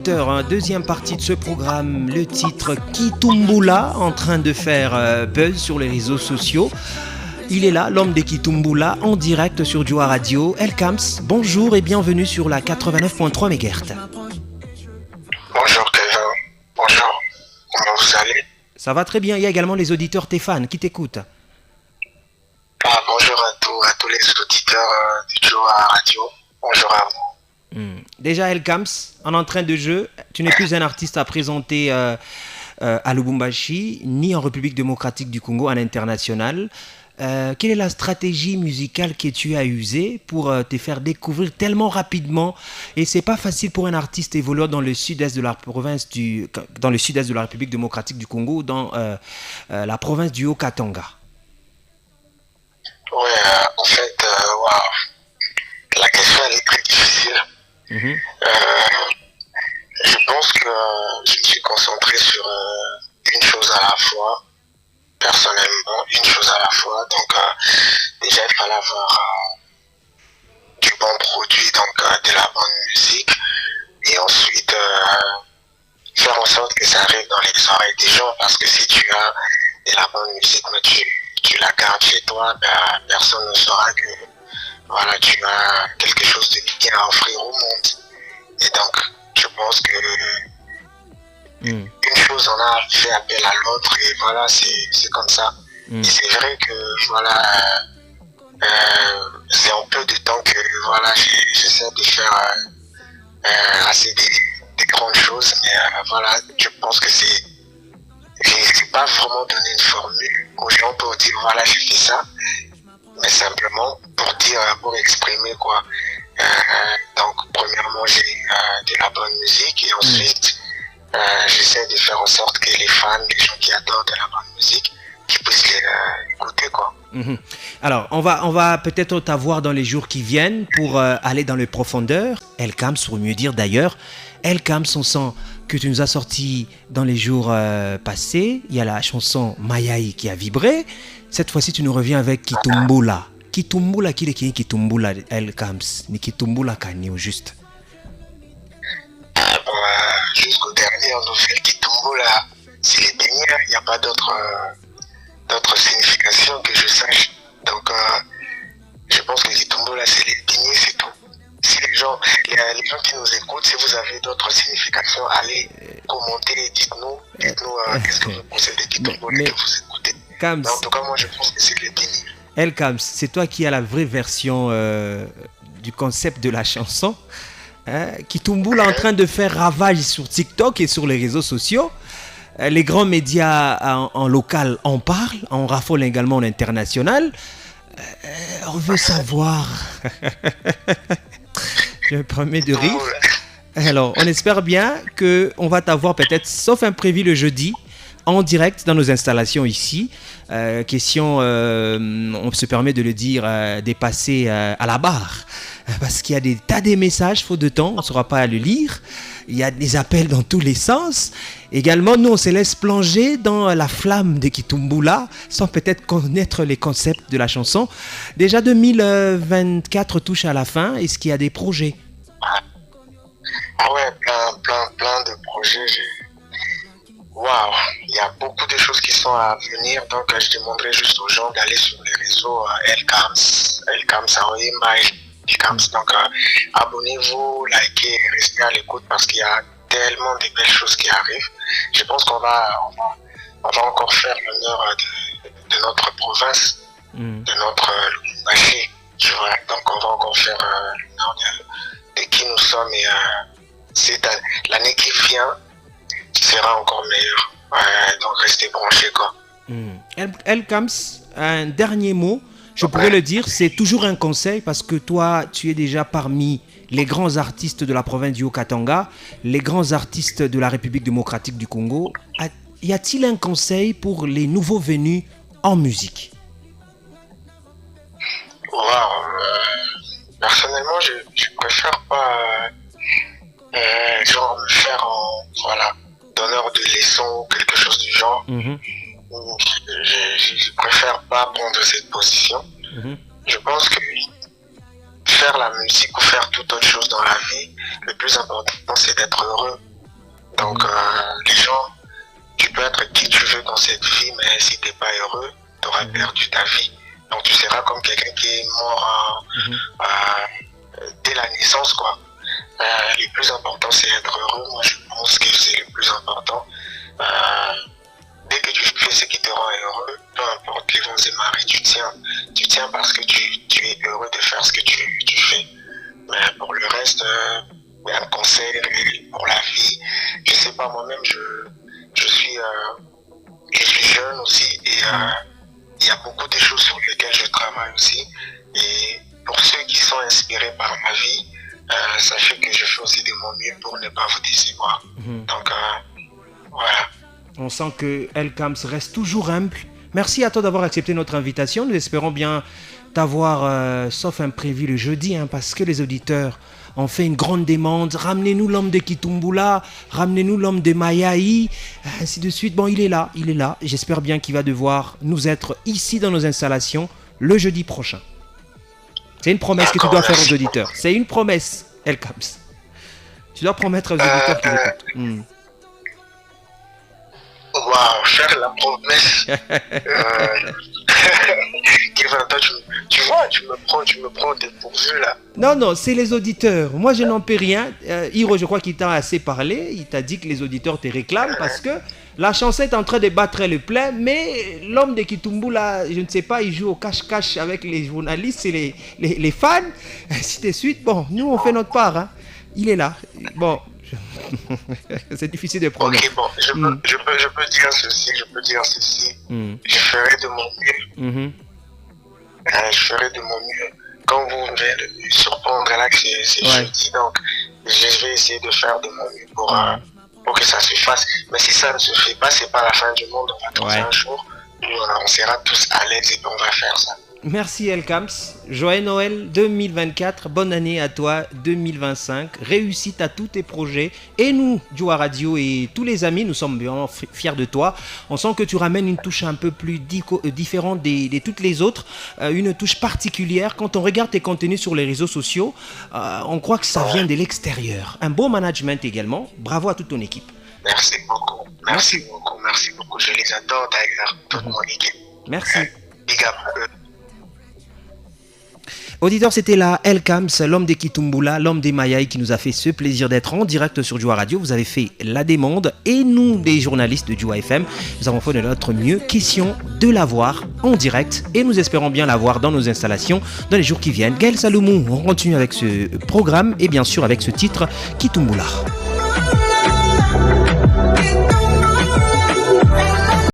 Deuxième partie de ce programme, le titre Kitumbula, en train de faire buzz sur les réseaux sociaux. Il est là, l'homme de Kitumbula, en direct sur Joa Radio. Elkams, bonjour et bienvenue sur la 89.3 MHz. Bonjour Kevin, bonjour, comment vous allez? Ça va très bien, il y a également les auditeurs, tes fans qui t'écoutent. Bonjour à tous les auditeurs de Joa Radio, bonjour à vous. Déjà Elkams, en entrain de jeu, tu n'es plus un artiste à présenter à Lubumbashi, ni en République démocratique du Congo, à l'international. Quelle est la stratégie musicale que tu as usée pour te faire découvrir tellement rapidement? Et c'est pas facile pour un artiste évoluant dans le sud-est de la province dans le sud-est de la République démocratique du Congo, dans la province du Haut-Katanga. Ouais, en fait, la question elle est très difficile. Je pense que je me suis concentré sur une chose à la fois, personnellement, une chose à la fois. Donc, déjà, il fallait avoir du bon produit, donc de la bonne musique, et ensuite faire en sorte que ça arrive dans les oreilles des gens, parce que si tu as de la bonne musique, mais tu la gardes chez toi, personne ne saura que voilà, tu as quelque chose de bien à offrir au monde. Et donc, je pense que une chose en a fait appel à l'autre, et voilà, c'est comme ça. Et c'est vrai que voilà, c'est un peu de temps que voilà, j'essaie de faire assez des grandes choses, mais voilà, je pense que j'ai pas vraiment donné une formule aux gens pour dire voilà, j'ai fait ça, mais simplement pour dire, pour exprimer quoi. Donc, premièrement, j'ai de la bonne musique, et ensuite, j'essaie de faire en sorte que les fans, les gens qui adorent de la bonne musique, qu'ils puissent l'écouter, quoi. Alors, on va peut-être t'avoir dans les jours qui viennent pour aller dans les profondeurs. Elkams, pour mieux dire d'ailleurs. Elkams, on sent que tu nous as sorti dans les jours passés. Il y a la chanson Mayai qui a vibré. Cette fois-ci, tu nous reviens avec Kitumbula. Kitumbula, qui est Kitumbula, Elkams? Ni Kitumbula Kani au juste? Jusqu'au dernier, on nous fait le Kitumbula. C'est les beignets, il n'y a pas d'autre signification que je sache. Donc, je pense que Kitumbula, c'est les beignets, c'est tout. Si les gens qui nous écoutent, si vous avez d'autres significations, allez commenter, dites-nous qu'est-ce que vous pensez de Kitumbula que vous écoutez. Kams, en tout cas, moi, je pense que c'est les beignets. Elkams, c'est toi qui as la vraie version du concept de la chanson. Kitumbula en train de faire ravage sur TikTok et sur les réseaux sociaux. Les grands médias en local en parlent, en raffolent également en international. On veut savoir. Je me promets de rire. Alors, on espère bien qu'on va t'avoir peut-être, sauf imprévu, le jeudi, en direct dans nos installations ici. Question, on se permet de le dire, dépasser à la barre. Parce qu'il y a des tas de messages, faute de temps, on ne saura pas le lire. Il y a des appels dans tous les sens. Également, nous, on se laisse plonger dans la flamme de Kitumbula, sans peut-être connaître les concepts de la chanson. Déjà 2024 touche à la fin. Est-ce qu'il y a des projets? Ah ouais, plein de projets. Waouh, il y a beaucoup de choses qui sont à venir, donc je demanderai juste aux gens d'aller sur les réseaux Elkams, donc abonnez-vous, likez, restez à l'écoute parce qu'il y a tellement de belles choses qui arrivent. Je pense qu'on va encore faire l'honneur de notre province, de notre Lubumbashi, tu vois. Donc on va encore faire l'honneur de qui nous sommes, et l'année qui vient sera encore meilleur. Donc restez branchés, quoi. Elkams, un dernier mot, je pourrais le dire, c'est toujours un conseil parce que toi, tu es déjà parmi les grands artistes de la province du Haut-Katanga, les grands artistes de la République démocratique du Congo. Y a-t-il un conseil pour les nouveaux venus en musique? Personnellement, je préfère pas me faire donneur de leçons ou quelque chose du genre. Je préfère pas prendre cette position. Je pense que faire la musique ou faire toute autre chose dans la vie, le plus important c'est d'être heureux. Donc, les gens, tu peux être qui tu veux dans cette vie, mais si tu n'es pas heureux, tu auras perdu ta vie. Donc, tu seras comme quelqu'un qui est mort dès la naissance, quoi. Le plus important, c'est être heureux. Moi, je pense que c'est le plus important. Dès que tu fais ce qui te rend heureux, peu importe les vents et marées, tu tiens. Tu tiens parce que tu es heureux de faire ce que tu fais. Mais pour le reste, un conseil pour la vie, je sais pas, moi-même, je suis jeune aussi et il y a beaucoup de choses sur lesquelles je travaille aussi. Et pour ceux qui sont inspirés par ma vie, sachez que je fais aussi de mon mieux pour ne pas vous décevoir. Donc, voilà. On sent que Elkams reste toujours humble. Merci à toi d'avoir accepté notre invitation. Nous espérons bien t'avoir, sauf imprévu, le jeudi, parce que les auditeurs ont fait une grande demande. Ramenez-nous l'homme de Kitumbula, ramenez-nous l'homme de Mayaï, ainsi de suite. Bon, il est là. J'espère bien qu'il va devoir nous être ici dans nos installations le jeudi prochain. C'est une promesse que tu dois faire aux auditeurs. C'est une promesse, Elkams. Tu dois promettre aux auditeurs qu'ils écoutent. Waouh, faire la promesse. Kevin, toi, tu vois, tu me prends dépourvu là. Non, c'est les auditeurs. Moi, je n'en peux rien. Hiro, je crois qu'il t'a assez parlé. Il t'a dit que les auditeurs te réclament parce que la chanson est en train de battre le plein, mais l'homme de Kitumbula, je ne sais pas, il joue au cache-cache avec les journalistes et les fans, ainsi de suite. Bon, nous, on fait notre part. Il est là. Bon. C'est difficile de prendre. Ok, bon, je peux dire ceci. Je ferai de mon mieux. Je ferai de mon mieux. Quand vous venez de me surprendre là, que c'est jeudi, donc je vais essayer de faire de mon mieux pour que ça se fasse. Mais si ça ne se fait pas, c'est pas la fin du monde. On va trouver un jour où on sera tous à l'aise et on va faire ça. Merci Elkams. Joyeux Noël 2024. Bonne année à toi 2025. Réussite à tous tes projets. Et nous, Djoua Radio et tous les amis, nous sommes bien fiers de toi. On sent que tu ramènes une touche un peu plus différente de toutes les autres. Une touche particulière. Quand on regarde tes contenus sur les réseaux sociaux, on croit que ça vient de l'extérieur. Un beau management également. Bravo à toute ton équipe. Merci beaucoup. Merci beaucoup. Je les adore d'ailleurs, toute mon équipe. Merci. Big up. Auditeur, c'était là Elkams, l'homme des Kitumbula, l'homme des Mayaï qui nous a fait ce plaisir d'être en direct sur Djoua Radio. Vous avez fait la demande et nous, les journalistes de Djoua FM, nous avons fait de notre mieux. Question de l'avoir en direct et nous espérons bien l'avoir dans nos installations dans les jours qui viennent. Gaël Saloumou, on continue avec ce programme et bien sûr avec ce titre Kitumbula.